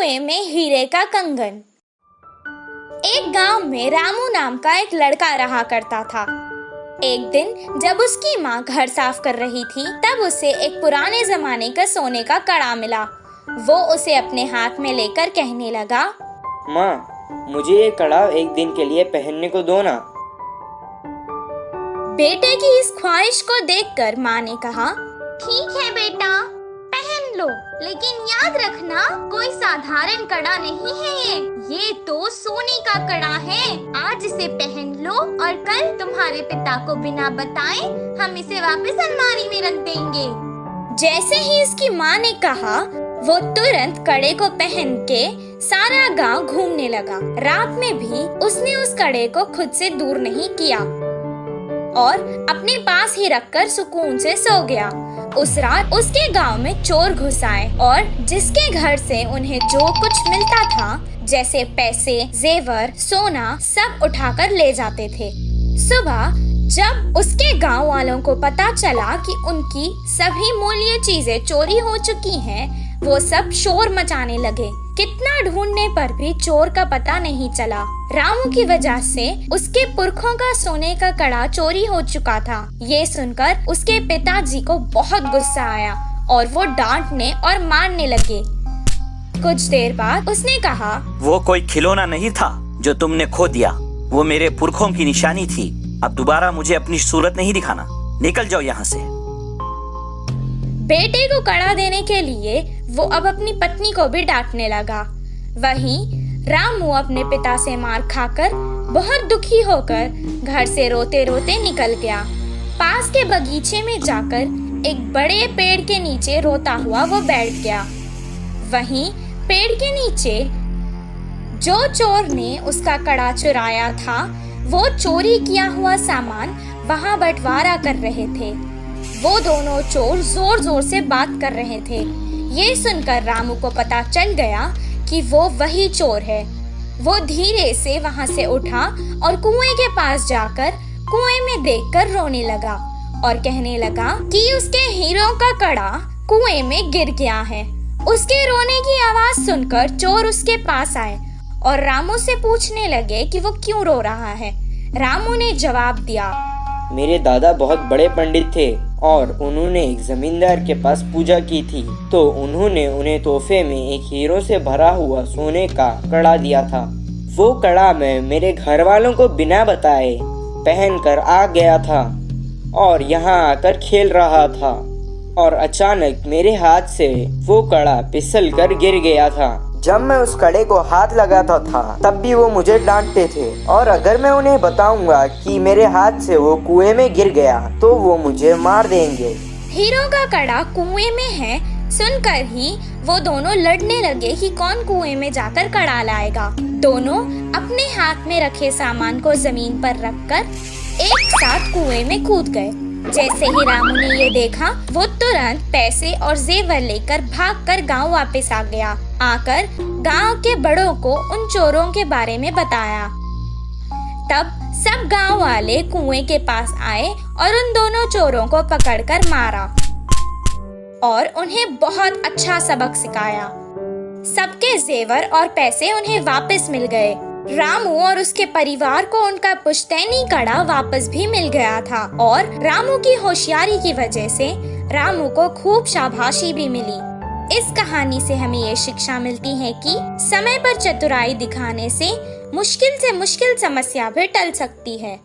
कुएं में हीरे का कंगन। एक गांव में रामू नाम का एक लड़का रहा करता था। एक दिन जब उसकी माँ घर साफ कर रही थी, तब उसे एक पुराने जमाने का सोने का कड़ा मिला। वो उसे अपने हाथ में लेकर कहने लगा, माँ, मुझे ये कड़ा एक दिन के लिए पहनने को दो ना। बेटे की इस ख्वाहिश को देखकर माँ ने कहा, ठीक है बेटा, पहन लो, लेकिन याद रखना कोई साधारण कड़ा नहीं है ये तो सोने का कड़ा है। आज इसे पहन लो और कल तुम्हारे पिता को बिना बताए हम इसे वापस अलमारी में रख देंगे। जैसे ही इसकी माँ ने कहा, वो तुरंत कड़े को पहन के सारा गांव घूमने लगा। रात में भी उसने उस कड़े को खुद से दूर नहीं किया और अपने पास ही रखकर सुकून से सो गया। उस रात उसके गांव में चोर घुस आए और जिसके घर से उन्हें जो कुछ मिलता था, जैसे पैसे, जेवर, सोना, सब उठाकर ले जाते थे। सुबह जब उसके गांव वालों को पता चला कि उनकी सभी मूल्य चीजें चोरी हो चुकी हैं, वो सब शोर मचाने लगे। कितना ढूंढने पर भी चोर का पता नहीं चला। रामू की वजह से उसके पुरखों का सोने का कड़ा चोरी हो चुका था। ये सुनकर उसके पिताजी को बहुत गुस्सा आया और वो डांटने और मारने लगे। कुछ देर बाद उसने कहा, वो कोई खिलौना नहीं था जो तुमने खो दिया, वो मेरे पुरखों की निशानी थी। अब दोबारा मुझे अपनी सूरत नहीं दिखाना, निकल जाओ यहाँ से। बेटे को कड़ा देने के लिए वो अब अपनी पत्नी को भी डांटने लगा। वहीं रामू अपने पिता से मार खाकर बहुत दुखी होकर घर से रोते रोते निकल गया। पास के बगीचे में जाकर एक बड़े पेड़ के नीचे रोता हुआ वो बैठ गया। वहीं पेड़ के नीचे जो चोर ने उसका कड़ा चुराया था, वो चोरी किया हुआ सामान वहां बंटवारा कर रहे थे। वो दोनों चोर जोर जोर से बात कर रहे थे। ये सुनकर रामू को पता चल गया कि वो वही चोर है। वो धीरे से वहां से उठा और कुएं के पास जाकर कुएं में देखकर रोने लगा और कहने लगा कि उसके हीरों का कड़ा कुएं में गिर गया है। उसके रोने की आवाज सुनकर चोर उसके पास आए और रामू से पूछने लगे कि वो क्यों रो रहा है। रामू ने जवाब दिया, मेरे दादा बहुत बड़े पंडित थे और उन्होंने एक जमींदार के पास पूजा की थी, तो उन्होंने उन्हें तोहफे में एक हीरो से भरा हुआ सोने का कड़ा दिया था। वो कड़ा मैं मेरे घर वालों को बिना बताए पहन कर आ गया था और यहाँ आकर खेल रहा था और अचानक मेरे हाथ से वो कड़ा फिसल कर गिर गया था। जब मैं उस कड़े को हाथ लगाता था तब भी वो मुझे डांटते थे और अगर मैं उन्हें बताऊंगा कि मेरे हाथ से वो कुएं में गिर गया तो वो मुझे मार देंगे। हीरो का कड़ा कुएं में है सुनकर ही वो दोनों लड़ने लगे कि कौन कुएं में जाकर कड़ा लाएगा। दोनों अपने हाथ में रखे सामान को जमीन पर रखकर एक साथ कुएं में कूद गए। जैसे ही रामू ने ये देखा, वो तुरंत पैसे और जेवर लेकर भागकर गांव वापस आ गया। आकर गांव के बड़ों को उन चोरों के बारे में बताया। तब सब गांव वाले कुएं के पास आए और उन दोनों चोरों को पकड़कर मारा और उन्हें बहुत अच्छा सबक सिखाया। सबके जेवर और पैसे उन्हें वापस मिल गए। रामू और उसके परिवार को उनका पुश्तैनी कड़ा वापस भी मिल गया था और रामू की होशियारी की वजह से रामू को खूब शाबाशी भी मिली। इस कहानी से हमें ये शिक्षा मिलती है कि समय पर चतुराई दिखाने से मुश्किल समस्या भी टल सकती है।